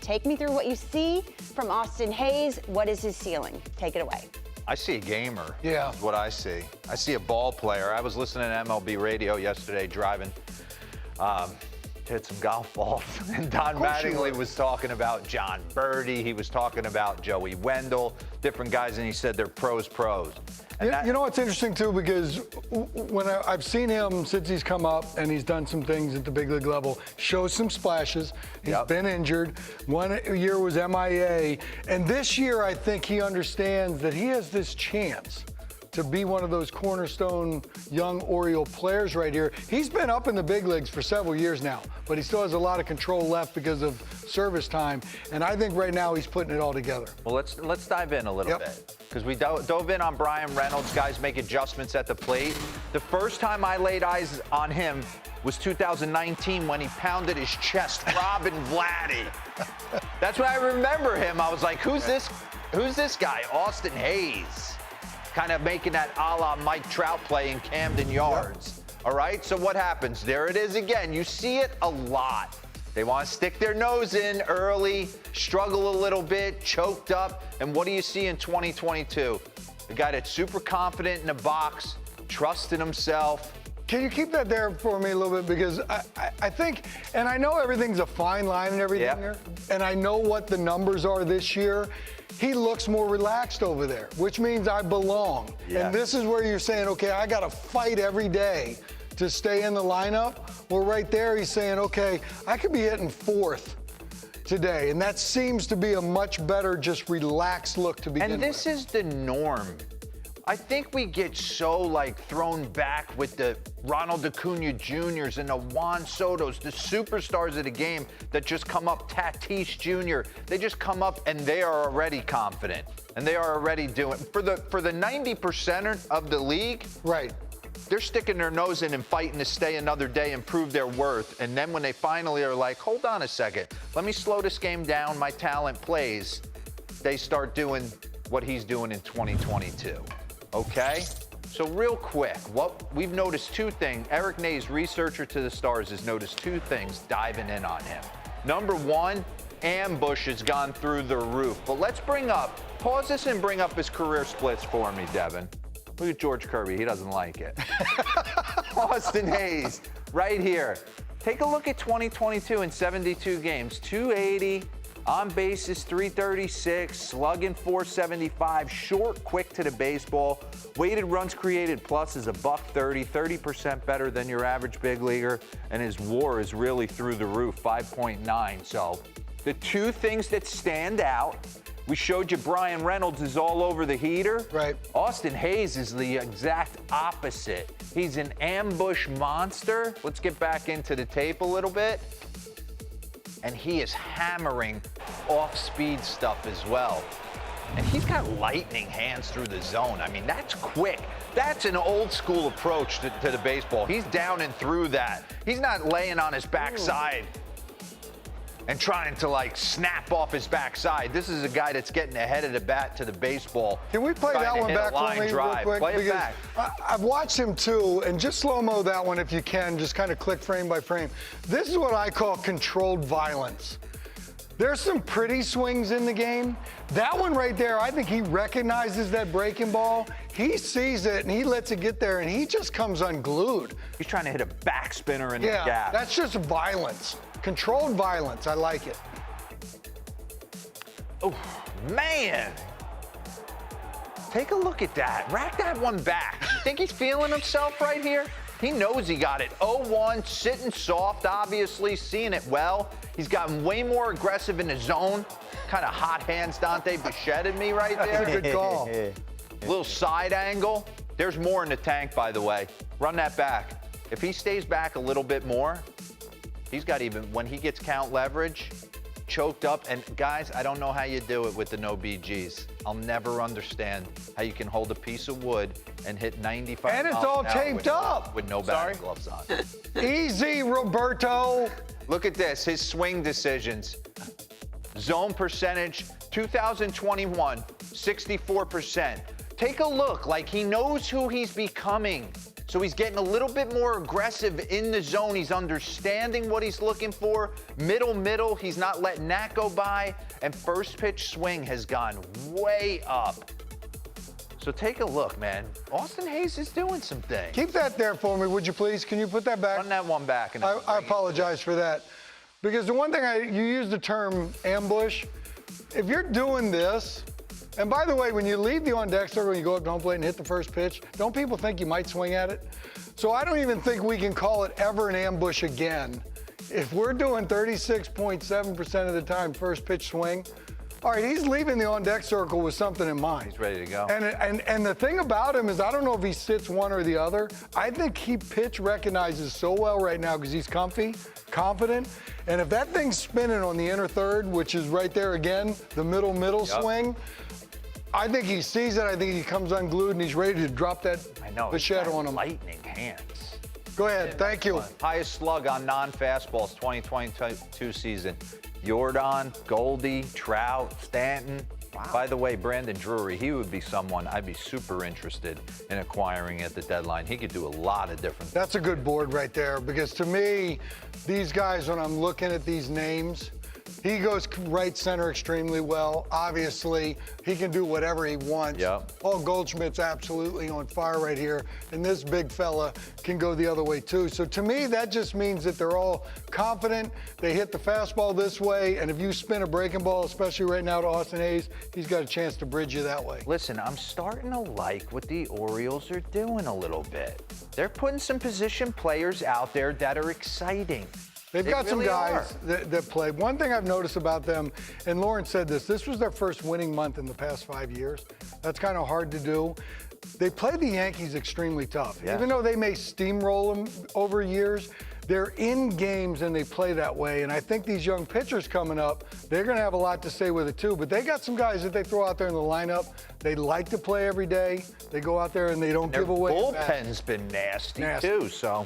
Take me through what you see from Austin Hayes. What is his ceiling? Take it away. I see a gamer. Yeah. Is what I see. I see a ball player. I was listening to MLB radio yesterday driving. Hit some golf balls. And Don Mattingly was talking about John Birdie. He was talking about Joey Wendell, different guys, and he said they're pros. And you know what's interesting, too, because when I've seen him since he's come up and he's done some things at the big league level, shows some splashes. He's been injured. 1 year was MIA. And this year, I think he understands that he has this chance to be one of those cornerstone young Oriole players right here. He's been up in the big leagues for several years now, but he still has a lot of control left because of service time. And I think right now he's putting it all together. Well, let's dive in a little bit, because we dove in on Brian Reynolds. Guys make adjustments at the plate. The first time I laid eyes on him was 2019 when he pounded his chest, Robin Vladdy. That's when I remember him. I was like, who's this guy? Austin Hayes. Kind of making that a la Mike Trout play in Camden Yards. All right, so what happens? There it is again. You see it a lot. They want to stick their nose in early, struggle a little bit, choked up, and what do you see in 2022? A guy that's super confident in the box, trusting himself. Can you keep that there for me a little bit? Because I think, and I know everything's a fine line and everything there, and I know what the numbers are this year. He looks more relaxed over there, which means I belong. And this is where you're saying, okay, I got to fight every day to stay in the lineup. Well, right there, he's saying, okay, I could be hitting fourth today. And that seems to be a much better, just relaxed look to begin with. And this is the norm. I think we get so thrown back with the Ronald Acuna Jr.'s and the Juan Sotos, the superstars of the game that just come up. Tatis Jr. They just come up and they are already confident and they are already doing for the 90% of the league. Right. They're sticking their nose in and fighting to stay another day and prove their worth. And then when they finally are like, hold on a second, let me slow this game down. My talent plays. They start doing what he's doing in 2022. Okay? So real quick, what we've noticed two things. Eric Nays, researcher to the Stars, has noticed two things diving in on him. Number one, ambush has gone through the roof. But let's pause this and bring up his career splits for me, Devin. Look at George Kirby. He doesn't like it. Austin Hayes, right here. Take a look at 2022 in 72 games. 280. On bases, 336, slugging 475, short, quick to the baseball. Weighted runs created plus is a $130, 30% better than your average big leaguer, and his WAR is really through the roof, 5.9. So the two things that stand out, we showed you Brian Reynolds is all over the heater. Right. Austin Hayes is the exact opposite. He's an ambush monster. Let's get back into the tape a little bit. And he is hammering off-speed stuff as well. And he's got lightning hands through the zone. I mean, that's quick. That's an old-school approach to the baseball. He's down and through that. He's not laying on his backside and trying to, snap off his backside. This is a guy that's getting ahead of the bat to the baseball. Can we play that one back for me real quick? Play it back. I've watched him too, and just slow-mo that one if you can, just kind of click frame by frame. This is what I call controlled violence. There's some pretty swings in the game. That one right there, I think he recognizes that breaking ball. He sees it, and he lets it get there, and he just comes unglued. He's trying to hit a backspinner in the gap. Yeah, that's just violence. Controlled violence. I like it. Oh, man. Take a look at that. Rack that one back. You think he's feeling himself right here? He knows he got it. 0-1, sitting soft, obviously, seeing it well. He's gotten way more aggressive in the zone. Kind of hot hands Dante Bichette me right there. That's a good call. Little side angle. There's more in the tank, by the way. Run that back. If he stays back a little bit more, he's got even, when he gets count leverage, choked up. And guys, I don't know how you do it with the no BGs. I'll never understand how you can hold a piece of wood and hit 95 and it's all taped up with no batting gloves on. Easy, Roberto. Look at this, his swing decisions. Zone percentage, 2021, 64%. Take a look, like he knows who he's becoming. So he's getting a little bit more aggressive in the zone. He's understanding what he's looking for. Middle, he's not letting that go by. And first pitch swing has gone way up. So take a look, man. Austin Hayes is doing some things. Keep that there for me, would you please? Can you put that back? Run that one back. And I apologize for that. Because the one thing you use the term ambush. If you're doing this, and by the way, when you leave the on-deck circle and you go up to home plate and hit the first pitch, don't people think you might swing at it? So I don't even think we can call it ever an ambush again. If we're doing 36.7% of the time first pitch swing, all right, he's leaving the on-deck circle with something in mind. He's ready to go. And the thing about him is I don't know if he sits one or the other. I think he pitch recognizes so well right now because he's comfy, confident. And if that thing's spinning on the inner third, which is right there again, the middle swing, I think he sees it. I think he comes unglued and he's ready to drop that machete on him. Lightning hands. Go ahead. Thank you. Highest slug on non-fastballs 2022 season. Jordan, Goldie, Trout, Stanton. Wow. By the way, Brandon Drury, he would be someone I'd be super interested in acquiring at the deadline. He could do a lot of different things. That's a good board right there because to me, these guys, when I'm looking at these names, he goes right center extremely well. Obviously, he can do whatever he wants. Yep. Paul Goldschmidt's absolutely on fire right here, and this big fella can go the other way too. So to me, that just means that they're all confident. They hit the fastball this way, and if you spin a breaking ball, especially right now to Austin Hayes, he's got a chance to bridge you that way. Listen, I'm starting to like what the Orioles are doing a little bit. They're putting some position players out there that are exciting. They've got really some guys that play. One thing I've noticed about them, and Lauren said this was their first winning month in the past 5 years. That's kind of hard to do. They play the Yankees extremely tough. Yes. Even though they may steamroll them over years, they're in games and they play that way. And I think these young pitchers coming up, they're going to have a lot to say with it too. But they got some guys that they throw out there in the lineup. They like to play every day. They go out there and they don't give away. Their bullpen's been nasty too, so.